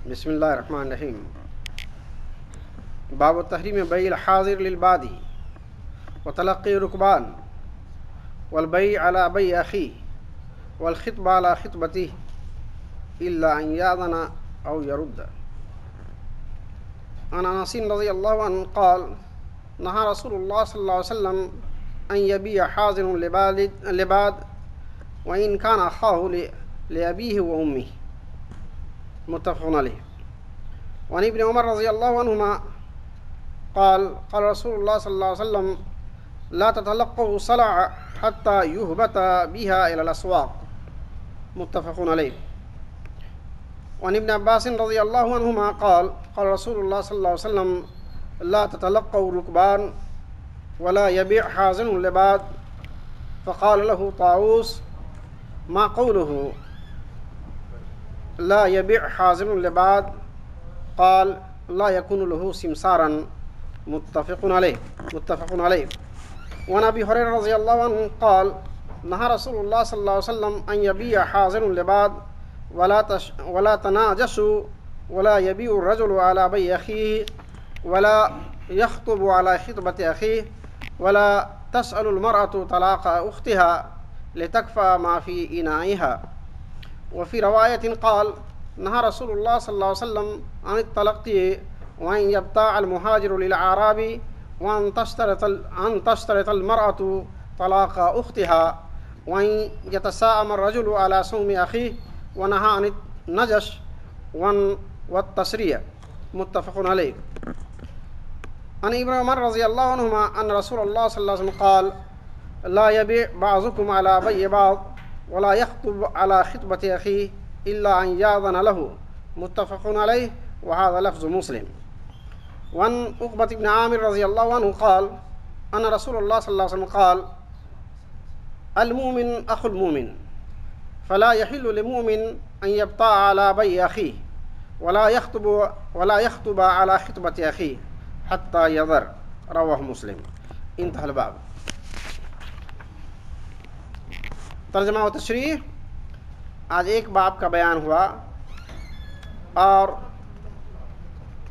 بسم اللہ الرحمن الرحیم. باب تحریم بیع الحاضر للبادی وتلقی رکبان والبیع علی بیع اخیہ والخطبہ علی خطبتہ الا ان یاذن او یرد. عن انس رضی اللہ عنہ قال نہى رسول اللہ صلی اللہ علیہ وسلم ان یبیع حاضر لباد وان کان اخاہ لابیہ وامہ. متفق علیہ. وعن ابن عمر رضی اللہ عنہما قال قال رسول اللہ صلی اللہ علیہ وسلم لا تتلقوا السلع حتى يهبط بها إلى الأسواق. متفق عليه. وعن ابن عباس رضي الله عنهما قال قال رسول الله صلى الله عليه وسلم لا تتلقوا الركبان ولا يبيع حازن لباد. فقال له طاووس ما قوله لا يبيع حازن لباد؟ قال لا يكون له سمسارا. متفق عليه. وعن ابي هريره رضي الله عنه قال نهى رسول الله صلى الله عليه وسلم ان يبيع حازن لباد ولا تناجشوا ولا يبيع الرجل على بيع اخيه ولا يخطب على خطبه اخيه ولا تسأل المرأة طلاق اختها لتكفى ما في انائها. وفي رواية قال نهى رسول الله صلى الله عليه وسلم عن التلقي وأن يبتاع المهاجر للأعراب وأن تشترط المرأة طلاق أختها وأن يتساءم الرجل على صوم أخيه ونهى عن النجش والتسرية. متفق عليه. عن ابن عمر رضي الله عنهما أن رسول الله صلى الله عليه وسلم قال لا يبيع بعضكم على بيع بعض ولا يخطب على خطبة أخيه إلا أن يأذن له. متفق عليه. وهذا لفظ مسلم. وعن عقبة بن عامر رضي الله عنه قال أن رسول الله صلى الله عليه وسلم قال المؤمن أخو المؤمن فلا يحل لمؤمن أن يبتاع على بيع أخيه ولا يخطب على خطبة أخيه حتى يذر. رواه مسلم. انتهى الباب. ترجمہ و تشریح. آج ایک باب کا بیان ہوا اور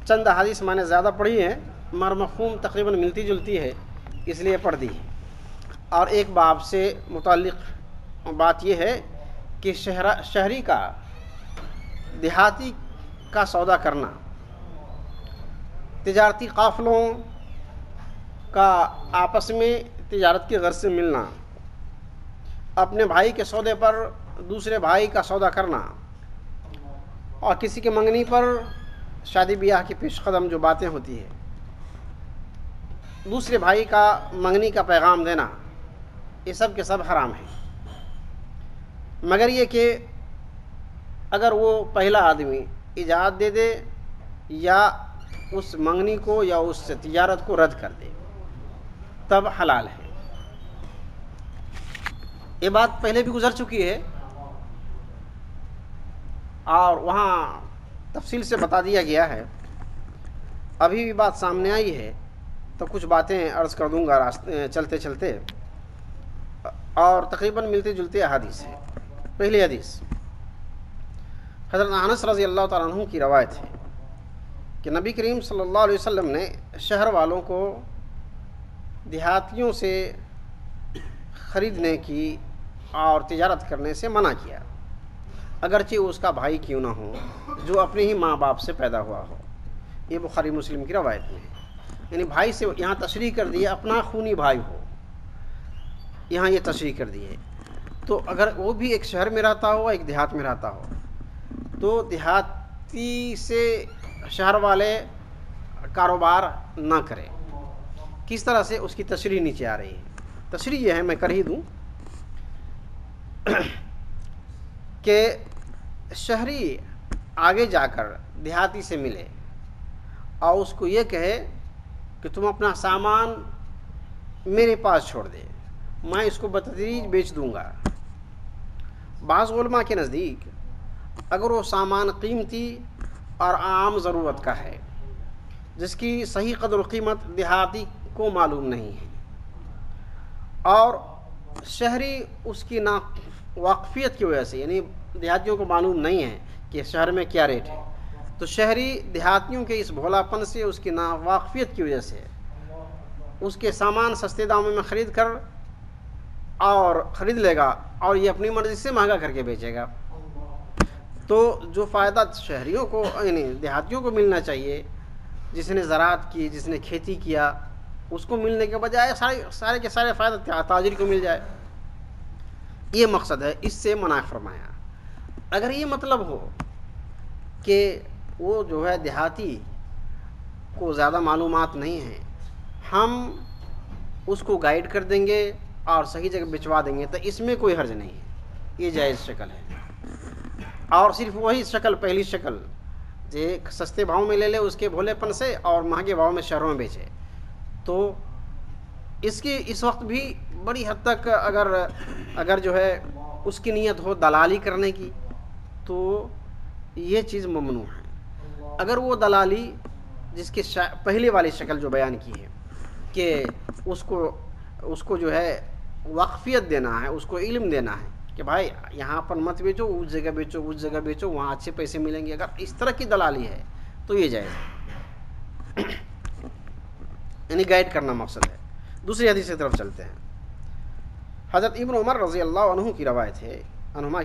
چند حدیث میں نے زیادہ پڑھی ہیں مگر مفہوم تقریباً ملتی جلتی ہے اس لیے پڑھ دی. اور ایک باب سے متعلق بات یہ ہے کہ شہری کا دیہاتی کا سودا کرنا، تجارتی قافلوں کا آپس میں تجارت کی غرض سے ملنا، اپنے بھائی کے سودے پر دوسرے بھائی کا سودا کرنا اور کسی کے منگنی پر شادی بیاہ کی پیش قدم جو باتیں ہوتی ہیں، دوسرے بھائی کا منگنی کا پیغام دینا، یہ سب کے سب حرام ہیں. مگر یہ کہ اگر وہ پہلا آدمی اجازت دے دے یا اس منگنی کو یا اس تجارت کو رد کر دے تب حلال ہے. یہ بات پہلے بھی گزر چکی ہے اور وہاں تفصیل سے بتا دیا گیا ہے. ابھی بھی بات سامنے آئی ہے تو کچھ باتیں عرض کر دوں گا چلتے چلتے. اور تقریباً ملتے جلتے احادیث ہے. پہلی حدیث حضرت انس رضی اللہ تعالیٰ عنہ کی روایت ہے کہ نبی کریم صلی اللہ علیہ وسلم نے شہر والوں کو دیہاتیوں سے خریدنے کی اور تجارت کرنے سے منع کیا، اگرچہ اس کا بھائی کیوں نہ ہو جو اپنے ہی ماں باپ سے پیدا ہوا ہو. یہ بخاری مسلم کی روایت میں ہے. یعنی بھائی سے یہاں تشریح کر دی اپنا خونی بھائی ہو، یہاں یہ تشریح کر دی ہے. تو اگر وہ بھی ایک شہر میں رہتا ہو ایک دیہات میں رہتا ہو تو دیہاتی سے شہر والے کاروبار نہ کرے. کس طرح سے اس کی تشریح نیچے آ رہی ہے. تشریح یہ ہے، میں کر ہی دوں، کہ شہری آگے جا کر دیہاتی سے ملے اور اس کو یہ کہے کہ تم اپنا سامان میرے پاس چھوڑ دے، میں اس کو بتدریج بیچ دوں گا. بعض علماء کے نزدیک اگر وہ سامان قیمتی اور عام ضرورت کا ہے جس کی صحیح قدر و قیمت دیہاتی کو معلوم نہیں ہے اور شہری اس کی واقفیت کی وجہ سے، یعنی دیہاتیوں کو معلوم نہیں ہے کہ شہر میں کیا ریٹ ہے، تو شہری دیہاتیوں کے اس بھولاپن سے، اس کی ناواقفیت کی وجہ سے اس کے سامان سستے داموں میں خرید لے گا اور یہ اپنی مرضی سے مہنگا کر کے بیچے گا. تو جو فائدہ شہریوں کو یعنی دیہاتیوں کو ملنا چاہیے، جس نے زراعت کی، جس نے کھیتی کیا، اس کو ملنے کے بجائے سارے کے سارے فائدہ تاجر کو مل جائے. یہ مقصد ہے، اس سے منع فرمایا. اگر یہ مطلب ہو کہ وہ جو ہے دیہاتی کو زیادہ معلومات نہیں ہیں، ہم اس کو گائیڈ کر دیں گے اور صحیح جگہ بھجوا دیں گے، تو اس میں کوئی حرج نہیں ہے، یہ جائز شکل ہے. اور صرف وہی شکل، پہلی شکل جو سستے بھاؤں میں لے لے اس کے بھولے پن سے اور مہنگے بھاؤں میں شہروں میں بیچے، تو اس وقت بھی بڑی حد تک اگر جو ہے اس کی نیت ہو دلالی کرنے کی تو یہ چیز ممنوع ہے. اگر وہ دلالی جس کی پہلی والی شکل جو بیان کی ہے کہ اس کو جو ہے واقفیت دینا ہے، اس کو علم دینا ہے کہ بھائی یہاں پر مت بیچو، اس جگہ بیچو، اس جگہ بیچو، وہاں اچھے پیسے ملیں گے، اگر اس طرح کی دلالی ہے تو یہ جائز ہے، یعنی گائیڈ کرنا مقصد ہے. دوسری حدیث کی طرف چلتے ہیں. حضرت ابن عمر رضی اللہ عنہما کی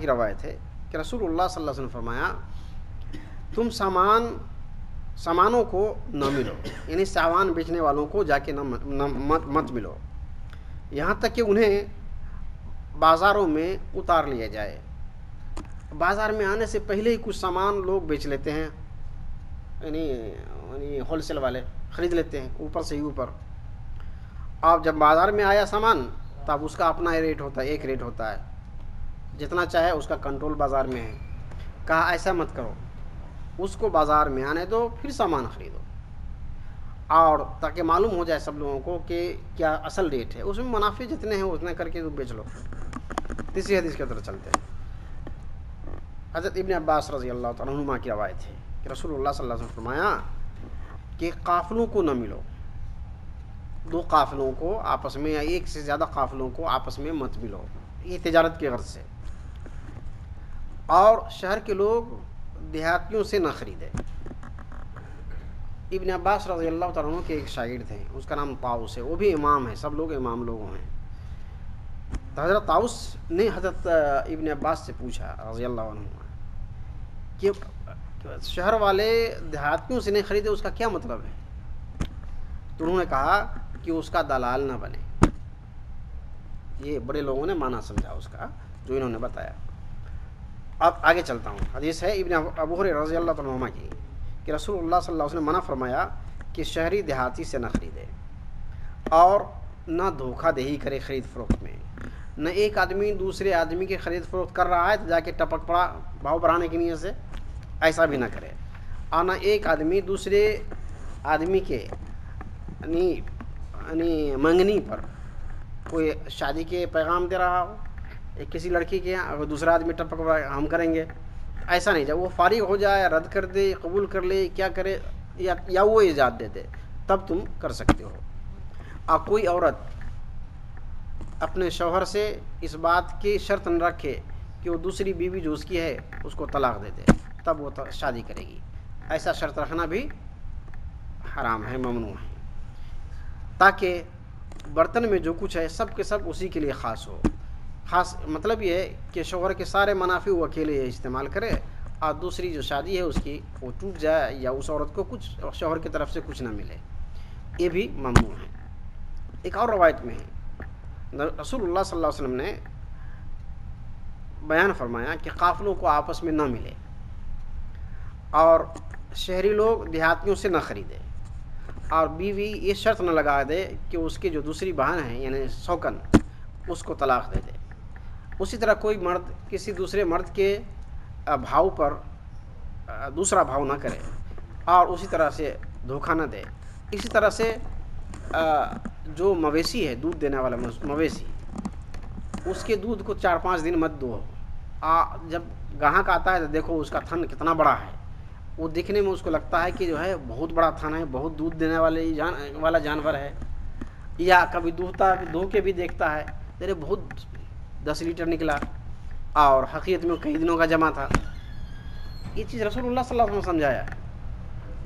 روایت ہے کہ رسول اللہ صلی اللہ علیہ وسلم فرمایا، تم سامانوں کو نہ ملو، یعنی سامان بیچنے والوں کو جا کے مت ملو، یہاں تک کہ انہیں بازاروں میں اتار لیا جائے. بازار میں آنے سے پہلے ہی کچھ سامان لوگ بیچ لیتے ہیں، یعنی ہول سیل والے خرید لیتے ہیں اوپر سے ہی اوپر. اب جب بازار میں آیا سامان تب اس کا اپنا ریٹ ہوتا ہے، ایک ریٹ ہوتا ہے، جتنا چاہے اس کا کنٹرول بازار میں ہے. کہا ایسا مت کرو، اس کو بازار میں آنے دو پھر سامان خریدو، اور تاکہ معلوم ہو جائے سب لوگوں کو کہ کیا اصل ریٹ ہے، اس میں منافع جتنے ہیں اتنے کر کے بیچ لو. تیسری حدیث کی طرف چلتے ہیں. حضرت ابن عباس رضی اللہ تعالیٰ عنہما کی روایت ہے کہ رسول اللہ صلی اللہ علیہ وسلم فرمایا کہ قافلوں کو نہ ملو، دو قافلوں کو آپس میں یا ایک سے زیادہ قافلوں کو آپس میں مت ملو، یہ تجارت کے غرض سے. اور شہر کے لوگ دیہاتیوں سے نہ خریدے. ابن عباس رضی اللہ تعالیٰ عنہ کے ایک شاگرد تھے، اس کا نام طاؤس ہے، وہ بھی امام ہے، سب لوگ امام لوگوں ہیں. تو حضرت طاؤس نے حضرت ابن عباس سے پوچھا رضی اللہ عنہ کہ شہر والے دیہاتیوں سے نہیں خریدے، اس کا کیا مطلب ہے؟ تو انہوں نے کہا کہ اس کا دلال نہ بنے. یہ بڑے لوگوں نے معنی سمجھا اس کا جو انہوں نے بتایا. اب آگے چلتا ہوں. حدیث ہے ابن ابو ہریرہ رضی اللہ تعالیٰ عنہ کی کہ رسول اللہ صلی اللہ علیہ وسلم نے منع فرمایا کہ شہری دیہاتی سے نہ خریدے اور نہ دھوکہ دہی کرے خرید فروخت میں. نہ ایک آدمی دوسرے آدمی کی خرید فروخت کر رہا ہے تو جا کے ٹپک پڑا بھاؤ بڑھانے کی نیت سے، ایسا بھی نہ کرے. اور نہ ایک آدمی دوسرے آدمی کے یعنی منگنی پر کوئی شادی کے پیغام دے رہا ہو کسی لڑکی کے یہاں، اگر دوسرا آدمی ٹپک پڑا ہم کریں گے، ایسا نہیں. جب وہ فارغ ہو جائے، رد کر دے، قبول کر لے، کیا کرے، یا وہ اجازت دے دے، تب تم کر سکتے ہو. اور کوئی عورت اپنے شوہر سے اس بات کی شرط نہ رکھے کہ وہ دوسری بیوی جو اس کی ہے اس کو طلاق دے دے، تب وہ شادی کرے گی. ایسا شرط رکھنا بھی حرام ہے، ممنوع ہے، تاکہ برتن میں جو کچھ ہے سب کے سب اسی کے لیے خاص ہو. خاص مطلب یہ ہے کہ شوہر کے سارے منافع وہ اکیلے استعمال کرے اور دوسری جو شادی ہے اس کی وہ ٹوٹ جائے یا اس عورت کو کچھ شوہر کی طرف سے کچھ نہ ملے، یہ بھی ممنوع ہے. ایک اور روایت میں ہے رسول اللہ صلی اللہ علیہ وسلم نے بیان فرمایا کہ قافلوں کو آپس میں نہ ملے اور شہری لوگ دیہاتیوں سے نہ خریدے، اور بیوی یہ شرط نہ لگا دے کہ اس کی جو دوسری بہن ہے یعنی سوکن اس کو طلاق دے دے. اسی طرح کوئی مرد کسی دوسرے مرد کے بھاؤ پر دوسرا بھاؤ نہ کرے اور اسی طرح سے دھوکہ نہ دے. اسی طرح سے جو مویشی ہے، دودھ دینے والا مویشی، اس کے دودھ کو 4-5 دن مت دو. جب گاہک آتا ہے تو دیکھو اس کا تھن کتنا بڑا ہے، وہ دیکھنے میں اس کو لگتا ہے کہ جو ہے بہت بڑا تھن ہے، بہت دودھ دینے والا جانور ہے، یا کبھی دو کے بھی دیکھتا ہے تیرے بہت 10 لیٹر نکلا اور حقیقت میں کئی دنوں کا جمع تھا. یہ چیز رسول اللہ صلی اللہ علیہ وسلم سمجھایا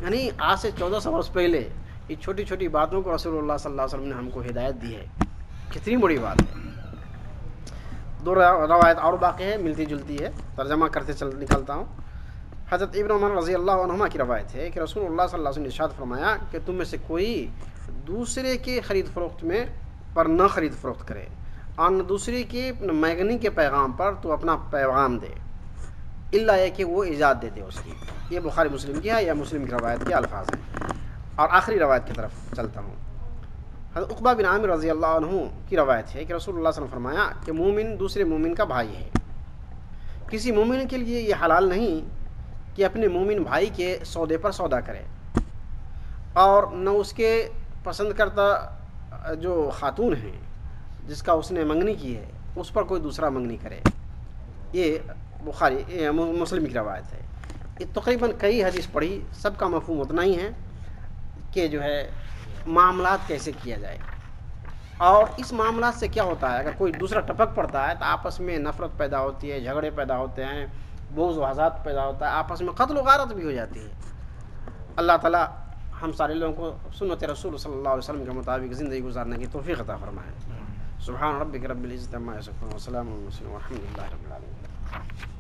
یعنی آج سے 1400 برس پہلے یہ چھوٹی چھوٹی باتوں کو رسول اللہ صلی اللہ علیہ وسلم نے ہم کو ہدایت دی ہے. کتنی بڑی بات ہے. 2 روایت اور باقی ہے, ملتی جلتی ہے, ترجمہ کرتے نکلتا ہوں. حضرت ابن عمر رضی اللہ عنہما کی روایت ہے کہ رسول اللہ صلی اللہ علیہ وسلم نے ارشاد فرمایا کہ تم میں سے کوئی دوسرے کے خرید فروخت میں پر نہ خرید فروخت کرے, اور نہ دوسرے کے مینگنی کے پیغام پر تو اپنا پیغام دے, الا یہ کہ وہ ایجاد دے دے اس کی. یہ بخاری مسلم کی ہے یا مسلم کی روایت کے الفاظ ہیں. اور آخری روایت کی طرف چلتا ہوں. حضرت عقبہ بن عامر رضی اللہ عنہ کی روایت ہے کہ رسول اللہ صلی اللہ علیہ وسلم نے فرمایا کہ مومن دوسرے مومن کا بھائی ہے. کسی مومن کے لیے یہ حلال نہیں کہ اپنے مومن بھائی کے سودے پر سودا کرے, اور نہ اس کے پسند کردہ جو خاتون ہیں جس کا اس نے منگنی کی ہے اس پر کوئی دوسرا منگنی کرے. یہ بخاری مسلم کی روایت ہے. یہ تقریباً کئی حدیث پڑھی, سب کا مفہوم اتنا ہی ہے کہ جو ہے معاملات کیسے کیا جائے, اور اس معاملات سے کیا ہوتا ہے. اگر کوئی دوسرا ٹپک پڑتا ہے تو آپس میں نفرت پیدا ہوتی ہے, جھگڑے پیدا ہوتے ہیں, بغض و حسد پیدا ہوتا ہے, آپس میں قتل و غارت بھی ہو جاتی ہے. اللہ تعالیٰ ہم سارے لوگوں کو سنت رسول صلی اللہ علیہ وسلم کے مطابق زندگی گزارنے کی توفیق عطا فرمائے. سبحان ربک رب العزت عما یصفون وسلام علی المرسلین والحمد للہ رب العالمین.